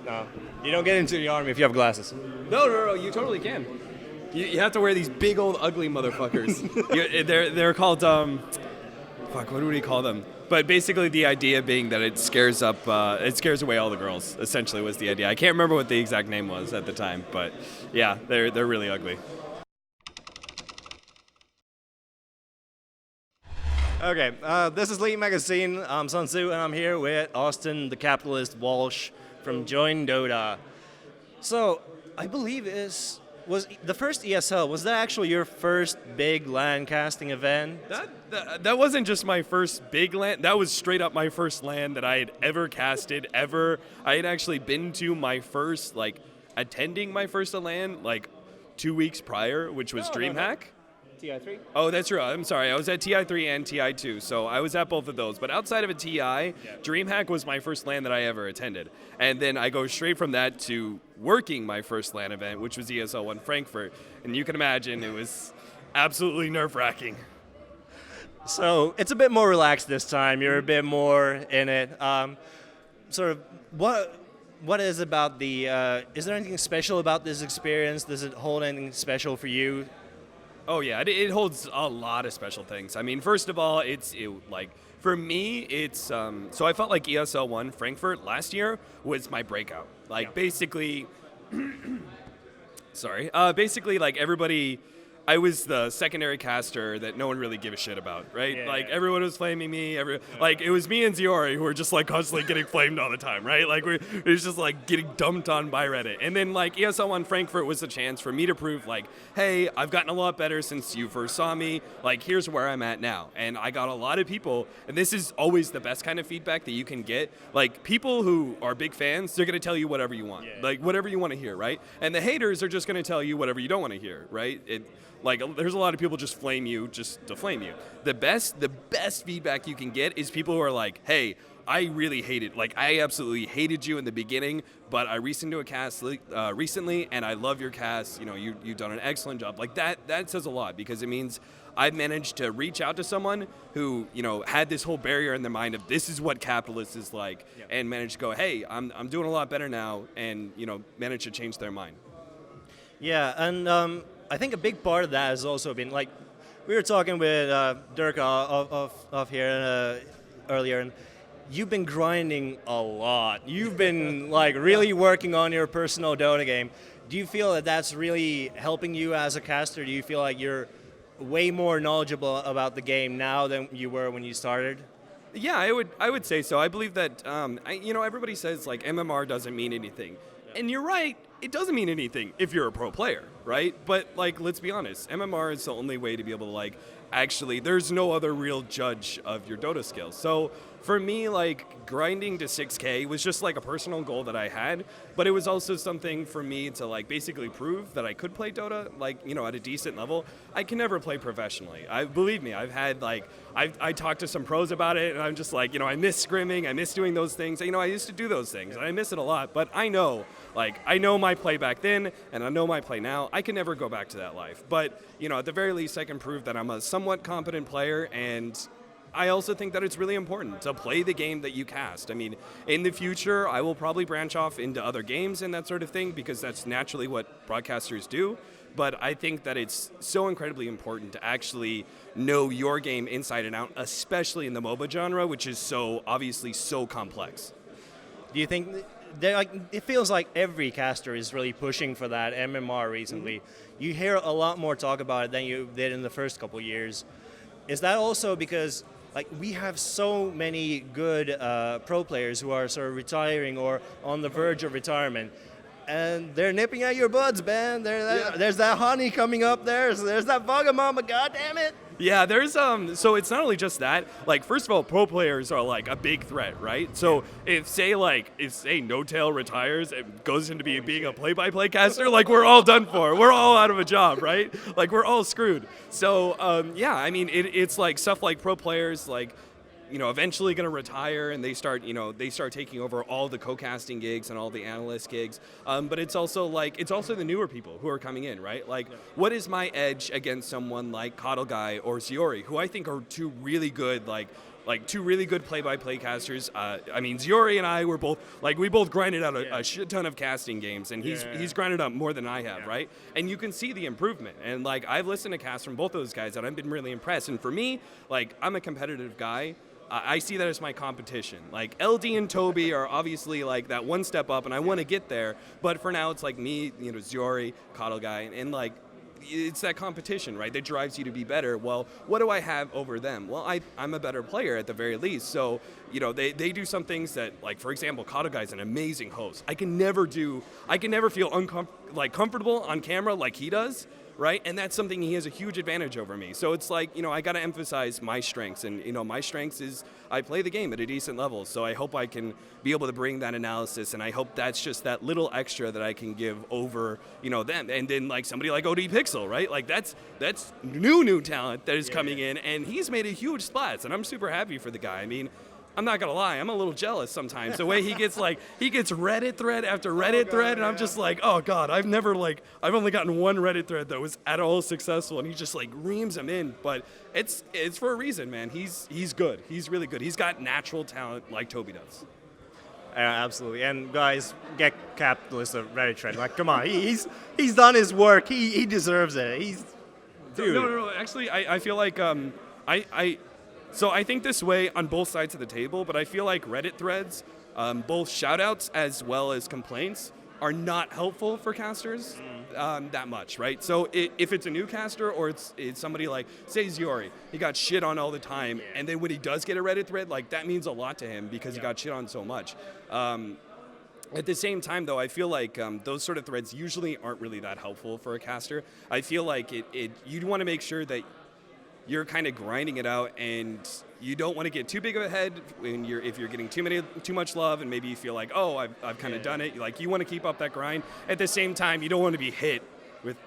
No. You don't get into the army if you have glasses. No, you totally can. You have to wear these big old ugly motherfuckers. They're called fuck, what do we call them? But basically, the idea being that it scares away all the girls. Essentially, was the idea. I can't remember what the exact name was at the time, but yeah, they're really ugly. Okay, this is League Magazine. I'm Sun Tzu, and I'm here with Austin, the capitalist Walsh from Join Dota. So, I believe was the first ESL. Was that actually your first big LAN casting event? That wasn't just my first big LAN. That was straight up my first LAN that I had ever casted ever. I had actually been to my first attending my first LAN 2 weeks prior, which was DreamHack. TI3? Oh, that's true. I'm sorry. I was at TI3 and TI2, so I was at both of those. But outside of a TI, DreamHack was my first LAN that I ever attended. And then I go straight from that to working my first LAN event, which was ESL One Frankfurt. And you can imagine it was absolutely nerve-wracking. So it's a bit more relaxed this time. You're a bit more in it. Sort of what is about the? Is there anything special about this experience? Does it hold anything special for you? Oh yeah, it holds a lot of special things. I mean, first of all, for me, it's so I felt like ESL One Frankfurt last year was my breakout. Basically, basically everybody. I was the secondary caster that no one really gave a shit about, right? Yeah. Everyone was flaming me. It was me and Ziori who were just constantly getting flamed all the time, right? It was just getting dumped on by Reddit. And then ESL One Frankfurt was a chance for me to prove hey, I've gotten a lot better since you first saw me. Here's where I'm at now. And I got a lot of people, and this is always the best kind of feedback that you can get. People who are big fans, they're gonna tell you whatever you want, whatever you want to hear, right? And the haters are just gonna tell you whatever you don't want to hear, right? There's a lot of people just flame you just to flame you. The best feedback you can get is people who are hey, I really hated, I absolutely hated you in the beginning, but I listened to a cast recently, and I love your cast. You've done an excellent job. That says a lot, because it means I've managed to reach out to someone who, had this whole barrier in their mind of this is what capitalist is like, and managed to go, hey, I'm doing a lot better now, and, managed to change their mind. Yeah, and I think a big part of that has also been we were talking with Dirk off here earlier, and you've been grinding a lot. You've been really working on your personal Dota game. Do you feel that that's really helping you as a caster? Do you feel like you're way more knowledgeable about the game now than you were when you started? Yeah, I would say so. I believe that everybody says MMR doesn't mean anything, and you're right. It doesn't mean anything if you're a pro player, right? But let's be honest, MMR is the only way to be able to actually, there's no other real judge of your Dota skills. So for me, grinding to 6K was just a personal goal that I had, but it was also something for me to basically prove that I could play Dota at a decent level. I can never play professionally. Believe me, I've had I talked to some pros about it, and I'm just I miss scrimming, I miss doing those things. I used to do those things, and I miss it a lot, but I know my play back then, and I know my play now. I can never go back to that life. But, at the very least, I can prove that I'm a somewhat competent player, and I also think that it's really important to play the game that you cast. I mean, in the future, I will probably branch off into other games and that sort of thing, because that's naturally what broadcasters do. But I think that it's so incredibly important to actually know your game inside and out, especially in the MOBA genre, which is obviously so complex. Do you think it feels like every caster is really pushing for that MMR recently? You hear a lot more talk about it than you did in the first couple of years. Is that also because we have so many good pro players who are sort of retiring or on the verge of retirement, and they're nipping at your buds, man? There's that honey coming up there. So there's that Vagamama, God damn it. Yeah, there's so it's not only just that. First of all, pro players are a big threat, right? So if say No Tail retires and goes into being a play-by-play caster, we're all done for. We're all out of a job, right? We're all screwed. So yeah, I mean it's stuff like pro players eventually going to retire, and they start taking over all the co-casting gigs and all the analyst gigs. But it's also the newer people who are coming in, right? What is my edge against someone like Coddle Guy or Ziori, who I think are two really good like two really good play-by-play casters. I mean, Ziori and I were both like we both grinded out a shit ton of casting games, and he's grinded out more than I have, right? And you can see the improvement. And like I've listened to casts from both of those guys, and I've been really impressed. And for me, like I'm a competitive guy. I see that as my competition. Like LD and Toby are obviously like that one step up, and I want to get there. But for now, it's like me, Ziori, Coddle guy, and like. It's that competition, right, that drives you to be better. Well, what do I have over them? Well, I'm a better player at the very least. So, they do some things that, like, for example, Kata Guy's an amazing host. I can never feel comfortable on camera like he does, right? And that's something he has a huge advantage over me. So it's like, I got to emphasize my strengths. And, my strengths is I play the game at a decent level. So I hope I can be able to bring that analysis. And I hope that's just that little extra that I can give over, them. And then, like, somebody like OD Pixel, right? Like, that's new talent that is coming in. And he's made a huge splash. And I'm super happy for the guy. I mean, I'm not gonna lie, I'm a little jealous sometimes. The way he gets Reddit thread after Reddit thread, and I'm just like, oh god, I've only gotten one Reddit thread that was at all successful, and he just like reams them in. But it's for a reason, man. He's good. He's really good. He's got natural talent like Toby does. Absolutely. And guys, get Capitalist a Reddit thread. Like, come on, he's done his work. He deserves it. Dude. No. Actually, I feel like So I think this way on both sides of the table, but I feel like Reddit threads, both shoutouts as well as complaints, are not helpful for casters that much, right? So if it's a new caster or it's somebody like, say Ziori, he got shit on all the time, and then when he does get a Reddit thread, like that means a lot to him because he got shit on so much. At the same time, though, I feel like those sort of threads usually aren't really that helpful for a caster. I feel like you want to make sure that you're kind of grinding it out, and you don't want to get too big of a head if you're getting too much love, and maybe you feel like, oh, I've kind of done it. Like, you want to keep up that grind. At the same time, you don't want to be hit with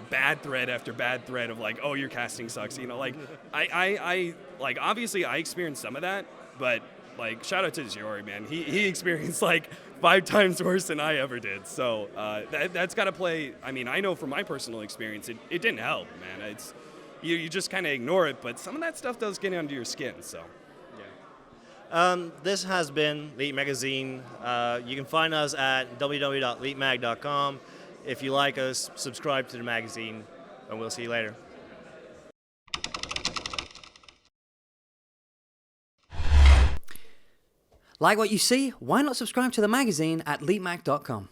bad thread after bad thread of like, oh, your casting sucks. Like I obviously I experienced some of that, but like shout out to Ziori, man. He experienced like 5 times worse than I ever did. So that's got to play. I mean, I know from my personal experience, it didn't help, man. It's you just kind of ignore it, but some of that stuff does get under your skin. So. This has been Leap Magazine. You can find us at www.leapmag.com. If you like us, subscribe to the magazine, and we'll see you later. Like what you see? Why not subscribe to the magazine at leapmag.com?